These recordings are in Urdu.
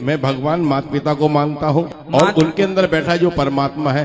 میں بھگوان مات پتا کو مانتا ہوں اور ان کے اندر بیٹھا جو پرماتما ہے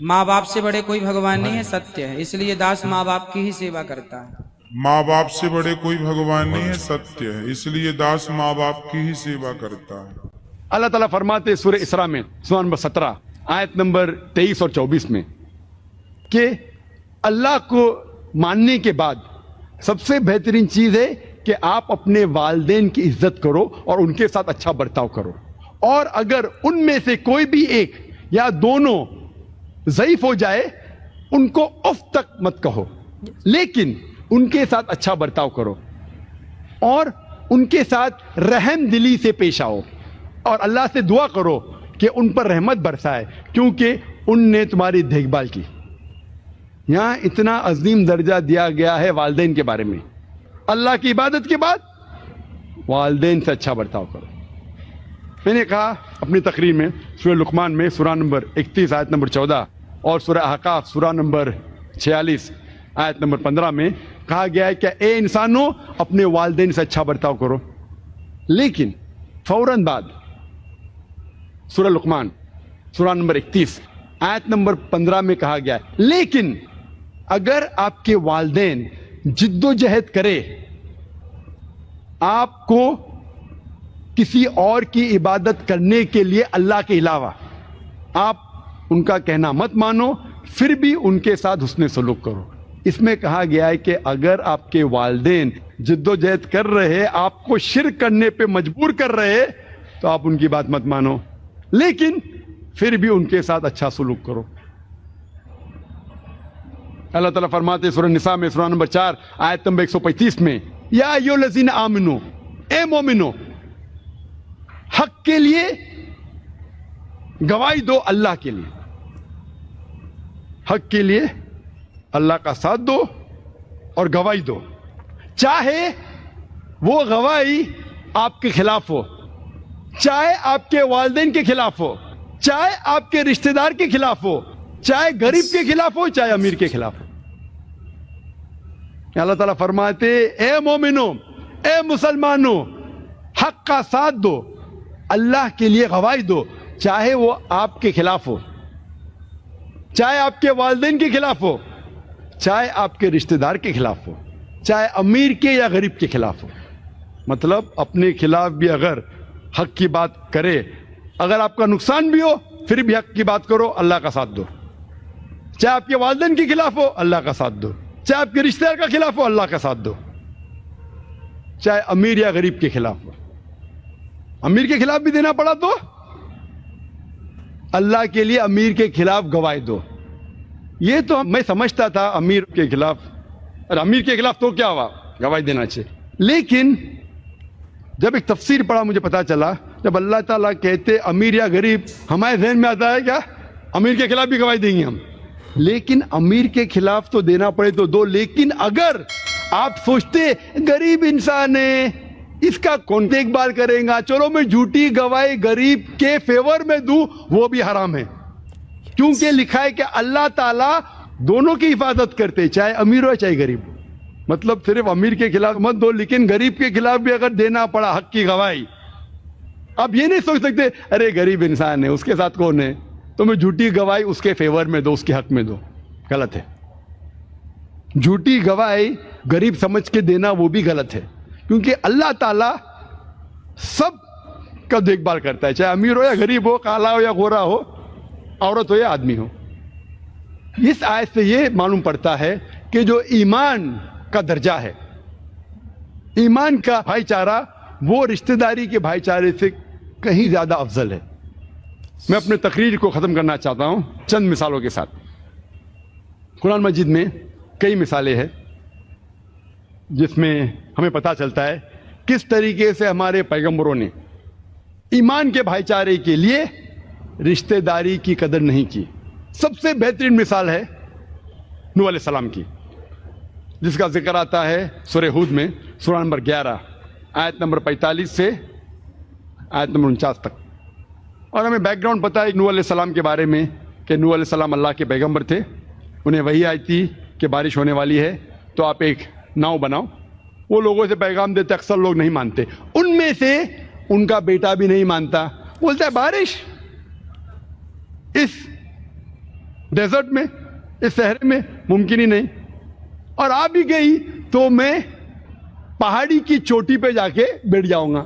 ماں باپ سے بڑے کوئی بھگوان نہیں ہے، ستیہ ہے، اس لیے داس ماں باپ کی ہی سیوا کرتا ہے۔ ماں باپ سے بڑے کوئی بھگوان نہیں ہے، ستیہ ہے، اس لیے داس ماں باپ کی ہی سیوا کرتا ہے۔ اللہ تعالیٰ فرماتے سورہ اسراء میں سورہ نمبر 17 آیت نمبر 23 اور 24 میں کہ اللہ کو ماننے کے بعد سب سے بہترین چیز ہے کہ آپ اپنے والدین کی عزت کرو اور ان کے ساتھ اچھا برتاؤ کرو، اور اگر ان میں سے کوئی بھی ایک یا دونوں ضعیف ہو جائے ان کو اف تک مت کہو، لیکن ان کے ساتھ اچھا برتاؤ کرو اور ان کے ساتھ رحم دلی سے پیش آؤ، اور اللہ سے دعا کرو کہ ان پر رحمت برسائے کیونکہ ان نے تمہاری دیکھ بھال کی۔ یہاں اتنا عظیم درجہ دیا گیا ہے والدین کے بارے میں، اللہ کی عبادت کے بعد والدین سے اچھا برتاؤ کرو۔ میں نے کہا اپنی تقریر میں سورہ لقمان میں سورہ نمبر 31 آیت نمبر 14 اور سورہ احقاف سورہ نمبر 46 آیت نمبر 15 میں کہا گیا ہے کہ اے انسانوں اپنے والدین سے اچھا برتاؤ کرو، لیکن فوراً بعد سورہ لقمان سورہ نمبر 31 آیت نمبر 15 میں کہا گیا ہے لیکن اگر آپ کے والدین جد و جہد کرے آپ کو کسی اور کی عبادت کرنے کے لیے اللہ کے علاوہ، آپ ان کا کہنا مت مانو، پھر بھی ان کے ساتھ حسن سلوک کرو۔ اس میں کہا گیا ہے کہ اگر آپ کے والدین جد و جہد کر رہے، آپ کو شرک کرنے پہ مجبور کر رہے تو آپ ان کی بات مت مانو، لیکن پھر بھی ان کے ساتھ اچھا سلوک کرو۔ اللہ تعالیٰ فرماتے سورہ نساء میں سورہ نمبر 4 آیت نمبر 135 میں یا ایھا الذین آمنو، اے مومنو حق کے لیے گواہی دو، اللہ کے لیے حق کے لیے اللہ کا ساتھ دو اور گواہی دو، چاہے وہ گواہی آپ کے خلاف ہو، چاہے آپ کے والدین کے خلاف ہو، چاہے آپ کے رشتہ دار کے خلاف ہو، چاہے غریب کے خلاف ہو، چاہے امیر کے خلاف ہو۔ اللہ تعالیٰ فرماتے اے مومنو، اے مسلمانوں حق کا ساتھ دو، اللہ کے لیے گواہی دو، چاہے وہ آپ کے خلاف ہو، چاہے آپ کے والدین کے خلاف ہو، چاہے آپ کے رشتہ دار کے خلاف ہو، چاہے امیر کے یا غریب کے خلاف ہو۔ مطلب اپنے خلاف بھی اگر حق کی بات کرے، اگر آپ کا نقصان بھی ہو پھر بھی حق کی بات کرو، اللہ کا ساتھ دو، چاہے آپ کے والدین کے خلاف ہو اللہ کا ساتھ دو، چاہے آپ کے رشتہ دار کا خلاف ہو اللہ کا ساتھ دو، چاہے امیر یا غریب کے خلاف ہو۔ امیر کے خلاف بھی دینا پڑا تو اللہ کے لیے امیر کے خلاف گواہی دو۔ یہ تو میں سمجھتا تھا امیر کے خلاف، اور امیر کے خلاف تو کیا ہوا، گواہی دینا چاہیے، لیکن جب ایک تفسیر پڑھا مجھے پتا چلا جب اللہ تعالیٰ کہتے امیر یا غریب، ہمارے ذہن میں آتا ہے کیا امیر کے خلاف بھی گواہی دیں گے ہم، لیکن امیر کے خلاف تو دینا پڑے تو دو، لیکن اگر آپ سوچتے غریب انسان ہے اس کا کون دیکھ بھال کرے گا، چلو میں جھوٹی گواہی غریب کے فیور میں دوں، وہ بھی حرام ہے، کیونکہ لکھا ہے کہ اللہ تعالیٰ دونوں کی حفاظت کرتے، چاہے امیر ہو چاہے غریب ہو۔ مطلب صرف امیر کے خلاف مت دو، لیکن غریب کے خلاف بھی اگر دینا پڑا حق کی گواہی، اب یہ نہیں سوچ سکتے ارے غریب انسان ہے اس کے ساتھ کون ہے، تو میں جھوٹی گواہی اس کے فیور میں دو، اس کے حق میں دو، غلط ہے۔ جھوٹی گواہی غریب سمجھ کے دینا وہ بھی غلط ہے، کیونکہ اللہ تعالیٰ سب کا دیکھ بھال کرتا ہے، چاہے امیر ہو یا غریب ہو، کالا ہو یا گورا ہو، عورت ہو یا آدمی ہو۔ اس آیت سے یہ معلوم پڑتا ہے کہ جو ایمان کا درجہ ہے، ایمان کا بھائی چارہ، وہ رشتہ داری کے بھائی چارے سے کہیں زیادہ افضل ہے۔ میں اپنے تقریر کو ختم کرنا چاہتا ہوں چند مثالوں کے ساتھ۔ قرآن مجید میں کئی مثالیں ہیں جس میں ہمیں پتہ چلتا ہے کس طریقے سے ہمارے پیغمبروں نے ایمان کے بھائی چارے کے لیے رشتہ داری کی قدر نہیں کی۔ سب سے بہترین مثال ہے نوح علیہ السلام کی، جس کا ذکر آتا ہے سورہ ہود میں سورہ نمبر 11 آیت نمبر 45 سے آیت نمبر 49 تک۔ اور ہمیں بیک گراؤنڈ پتہ ہے نوح علیہ السلام کے بارے میں کہ نوح علیہ السلام اللہ کے پیغمبر تھے، انہیں وحی آئی تھی کہ بارش ہونے والی ہے تو آپ ایک ناؤ بناؤ، وہ لوگوں سے پیغام دیتے, اکثر لوگ نہیں مانتے. ان میں سے ان کا بیٹا بھی نہیں مانتا, بولتا ہے بارش اس ڈیزرٹ میں, اس صحرے میں ممکن ہی نہیں, اور آ بھی گئی تو میں پہاڑی کی چوٹی پہ جا کے بیٹھ جاؤں گا,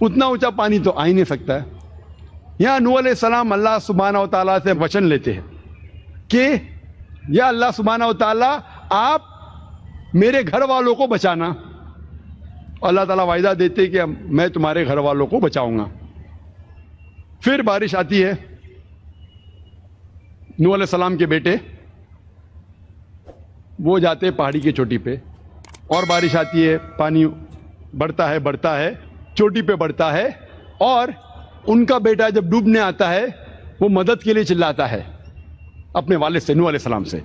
اتنا اونچا پانی تو آ ہی نہیں سکتا ہے. یہاں نوح علیہ السلام اللہ سبحانہ و تعالیٰ سے وچن لیتے ہیں کہ یا اللہ سبحانہ و تعالیٰ آپ میرے گھر والوں کو بچانا. اللہ تعالیٰ وعدہ دیتے کہ میں تمہارے گھر والوں کو بچاؤں گا. پھر بارش آتی ہے, نوح علیہ السلام کے بیٹے وہ جاتے پہاڑی کی چوٹی پہ, اور بارش آتی ہے, پانی بڑھتا ہے, چوٹی پہ بڑھتا ہے, اور ان کا بیٹا جب ڈوبنے آتا ہے وہ مدد کے لیے چلاتا ہے اپنے والد سے, نوح علیہ السلام سے.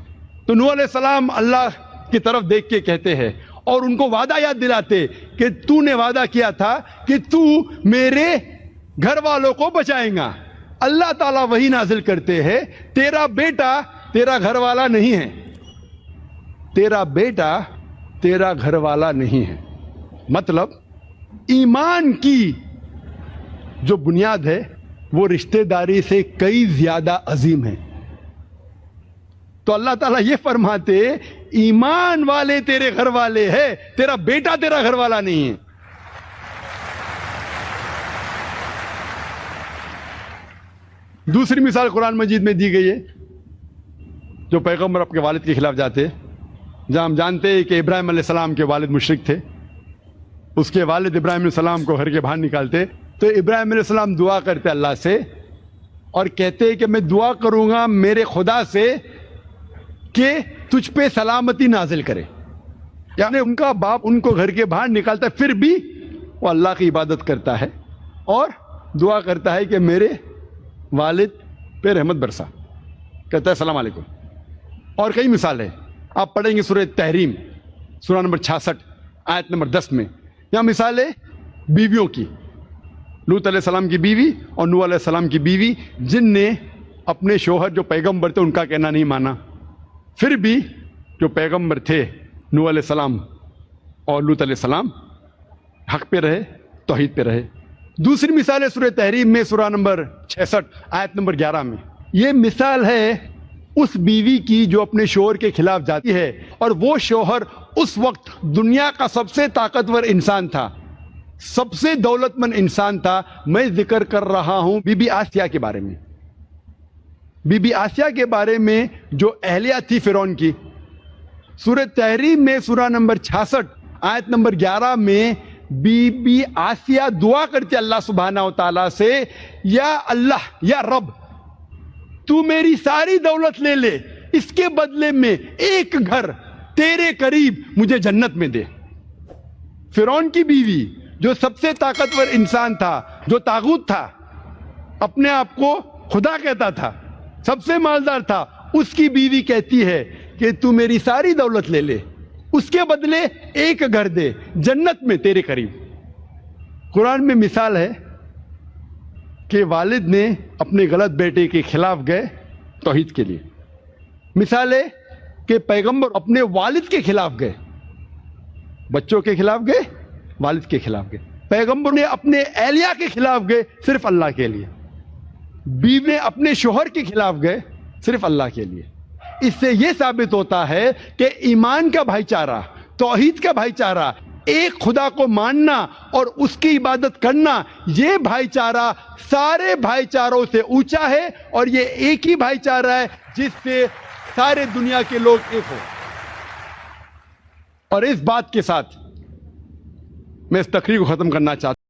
تو نوح علیہ السلام اللہ کی طرف دیکھ کے کہتے ہیں اور ان کو وعدہ یاد دلاتے کہ تو نے وعدہ کیا تھا کہ تو میرے گھر والوں کو بچائیں گا. اللہ تعالیٰ وہی نازل کرتے ہیں, تیرا بیٹا تیرا گھر والا نہیں ہے, تیرا بیٹا تیرا گھر والا نہیں ہے. مطلب ایمان کی جو بنیاد ہے وہ رشتہ داری سے کئی زیادہ عظیم ہے. تو اللہ تعالیٰ یہ فرماتے ایمان والے تیرے گھر والے ہیں, تیرا بیٹا تیرا گھر والا نہیں ہے. دوسری مثال قرآن مجید میں دی گئی ہے, جو پیغمبر اپنے والد کے خلاف جاتے, جہاں ہم جانتے ہیں کہ ابراہیم علیہ السلام کے والد مشرک تھے. اس کے والد ابراہیم علیہ السلام کو گھر کے باہر نکالتے تو ابراہیم علیہ السلام دعا کرتے اللہ سے, اور کہتے کہ میں دعا کروں گا میرے خدا سے کہ تجھ پہ سلامتی نازل کرے. یعنی ان کا باپ ان کو گھر کے باہر نکالتا ہے, پھر بھی وہ اللہ کی عبادت کرتا ہے اور دعا کرتا ہے کہ میرے والد پہ رحمت برسا, کہتا ہے السلام علیکم. اور کئی مثالیں آپ پڑھیں گے سورہ تحریم, سورہ نمبر 66 آیت نمبر 10 میں. یہاں مثالیں بیویوں کی, لوط علیہ السلام کی بیوی اور نوح علیہ السلام کی بیوی, جن نے اپنے شوہر جو پیغمبر تھے ان کا کہنا نہیں مانا, پھر بھی جو پیغمبر تھے نوح علیہ السلام اور لوط علیہ السلام حق پہ رہے, توحید پہ رہے. دوسری مثال ہے سورہ تحریم میں, سورہ نمبر 66 آیت نمبر 11 میں. یہ مثال ہے اس بیوی کی جو اپنے شوہر کے خلاف جاتی ہے, اور وہ شوہر اس وقت دنیا کا سب سے طاقتور انسان تھا, سب سے دولت مند انسان تھا. میں ذکر کر رہا ہوں بی بی آسیہ کے بارے میں. بی بی آسیہ کے بارے میں جو اہلیہ تھی فرعون کی, سورہ تحریم میں سورہ نمبر 66 آیت نمبر 11 میں بی بی آسیہ دعا کرتی اللہ سبحانہ و تعالیٰ سے, یا اللہ یا رب تو میری ساری دولت لے لے, اس کے بدلے میں ایک گھر تیرے قریب مجھے جنت میں دے. فرعون کی بیوی جو سب سے طاقتور انسان تھا, جو طاغوت تھا, اپنے آپ کو خدا کہتا تھا, سب سے مالدار تھا, اس کی بیوی کہتی ہے کہ تو میری ساری دولت لے لے, اس کے بدلے ایک گھر دے جنت میں تیرے قریب. قرآن میں مثال ہے کہ والد نے اپنے غلط بیٹے کے خلاف گئے توحید کے لیے. مثال ہے کہ پیغمبر اپنے والد کے خلاف گئے, بچوں کے خلاف گئے, والد کے خلاف گئے. پیغمبر نے اپنے اہلیہ کے خلاف گئے صرف اللہ کے لیے. بیوی نے اپنے شوہر کے خلاف گئے صرف اللہ کے لیے. اس سے یہ ثابت ہوتا ہے کہ ایمان کا بھائی چارہ, توحید کا بھائی چارہ, ایک خدا کو ماننا اور اس کی عبادت کرنا, یہ بھائی چارہ سارے بھائی چاروں سے اونچا ہے, اور یہ ایک ہی بھائی چارہ ہے جس سے سارے دنیا کے لوگ ایک ہو. اور اس بات کے ساتھ میں اس تقریر کو ختم کرنا چاہتا ہوں.